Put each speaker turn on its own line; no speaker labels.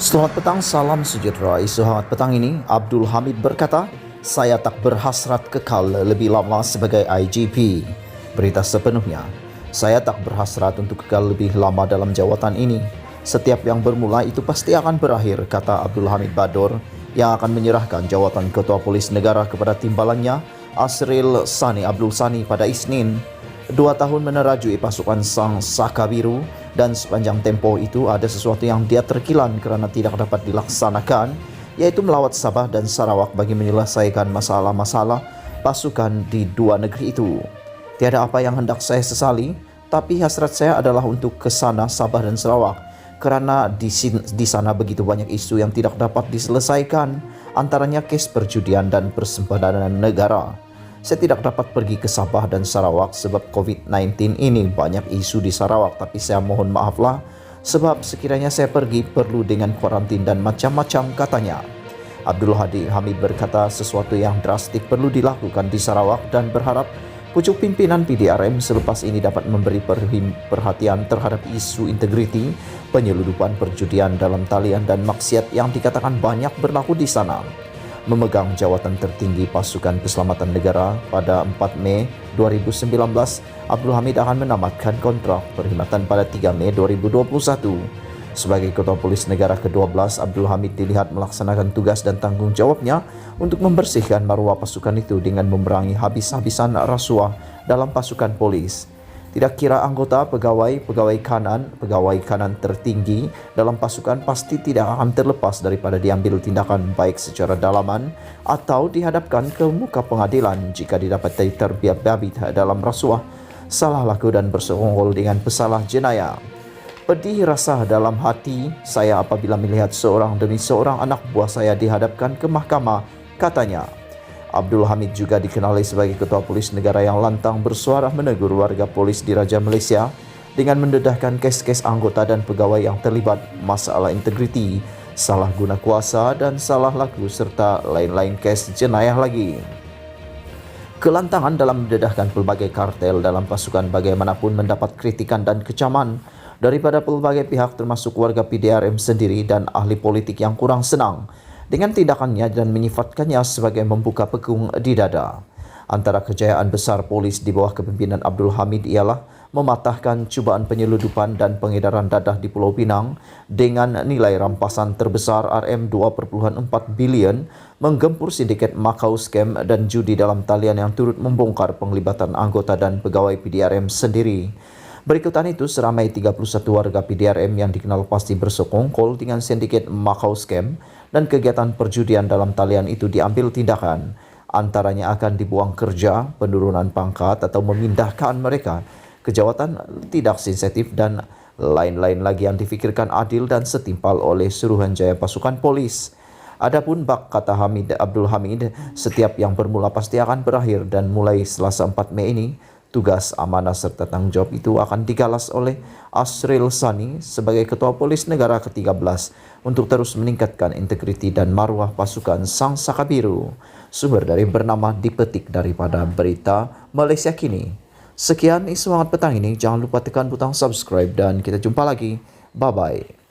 Selamat petang, salam sejahtera. Isu hangat petang ini, Abdul Hamid berkata, saya tak berhasrat kekal lebih lama sebagai IGP. Berita sepenuhnya, saya tak berhasrat untuk kekal lebih lama dalam jawatan ini. Setiap yang bermula itu pasti akan berakhir, kata Abdul Hamid Bador, yang akan menyerahkan jawatan Ketua Polis Negara kepada timbalannya, Asril Sani Abdul Sani pada Isnin. 2 tahun menerajui pasukan Sang Saka Biru, dan sepanjang tempoh itu ada sesuatu yang dia terkilan kerana tidak dapat dilaksanakan, yaitu melawat Sabah dan Sarawak bagi menyelesaikan masalah-masalah pasukan di dua negeri itu. Tiada apa yang hendak saya sesali, tapi hasrat saya adalah untuk ke sana Sabah dan Sarawak, kerana di sana begitu banyak isu yang tidak dapat diselesaikan, antaranya kes perjudian dan persempadan negara. Saya tidak dapat pergi ke Sabah dan Sarawak sebab COVID-19 ini. Banyak isu di Sarawak, tapi saya mohon maaflah sebab sekiranya saya pergi perlu dengan kuarantin dan macam-macam, katanya. Abdul Hamid berkata sesuatu yang drastik perlu dilakukan di Sarawak dan berharap pucuk pimpinan PDRM selepas ini dapat memberi perhatian terhadap isu integriti, penyeludupan perjudian dalam talian dan maksiat yang dikatakan banyak berlaku di sana. Memegang jawatan tertinggi Pasukan Keselamatan Negara pada 4 Mei 2019, Abdul Hamid akan menamatkan kontrak perkhidmatan pada 3 Mei 2021. Sebagai Ketua Polis Negara ke-12, Abdul Hamid dilihat melaksanakan tugas dan tanggung jawabnya untuk membersihkan maruah pasukan itu dengan memerangi habis-habisan rasuah dalam pasukan polis. Tidak kira anggota, pegawai kanan tertinggi dalam pasukan pasti tidak akan terlepas daripada diambil tindakan baik secara dalaman atau dihadapkan ke muka pengadilan jika didapati terlibat dalam rasuah, salah laku dan bersekongkol dengan pesalah jenayah. Pedih rasa dalam hati saya apabila melihat seorang demi seorang anak buah saya dihadapkan ke mahkamah, katanya. Abdul Hamid juga dikenali sebagai Ketua Polis Negara yang lantang bersuara menegur warga polis di Raja Malaysia dengan mendedahkan kes-kes anggota dan pegawai yang terlibat masalah integriti, salah guna kuasa dan salah laku serta lain-lain kes jenayah lagi. Kelantangan dalam mendedahkan pelbagai kartel dalam pasukan bagaimanapun mendapat kritikan dan kecaman daripada pelbagai pihak termasuk warga PDRM sendiri dan ahli politik yang kurang senang dengan tindakannya dan menyifatkannya sebagai membuka pekung di dada. Antara kejayaan besar polis di bawah kepimpinan Abdul Hamid ialah mematahkan cubaan penyeludupan dan pengedaran dadah di Pulau Pinang dengan nilai rampasan terbesar RM2.4 bilion, menggempur sindiket Macau Scam dan judi dalam talian yang turut membongkar penglibatan anggota dan pegawai PDRM sendiri. Berikutan itu, seramai 31 warga PDRM yang dikenal pasti bersekongkol dengan sindiket Macau Scam dan kegiatan perjudian dalam talian itu diambil tindakan. Antaranya akan dibuang kerja, penurunan pangkat atau memindahkan mereka ke jawatan tidak sensitif dan lain-lain lagi yang difikirkan adil dan setimpal oleh Suruhanjaya Pasukan Polis. Adapun kata Abdul Hamid, setiap yang bermula pasti akan berakhir dan mulai Selasa 4 Mei ini, tugas, amanah serta tanggung jawab itu akan digalas oleh Asril Sani sebagai Ketua Polis Negara ke-13 untuk terus meningkatkan integriti dan maruah pasukan Sang Saka Biru. Sumber dari bernama dipetik daripada Berita Malaysia Kini. Sekian isu hangat petang ini. Jangan lupa tekan butang subscribe dan kita jumpa lagi. Bye-bye.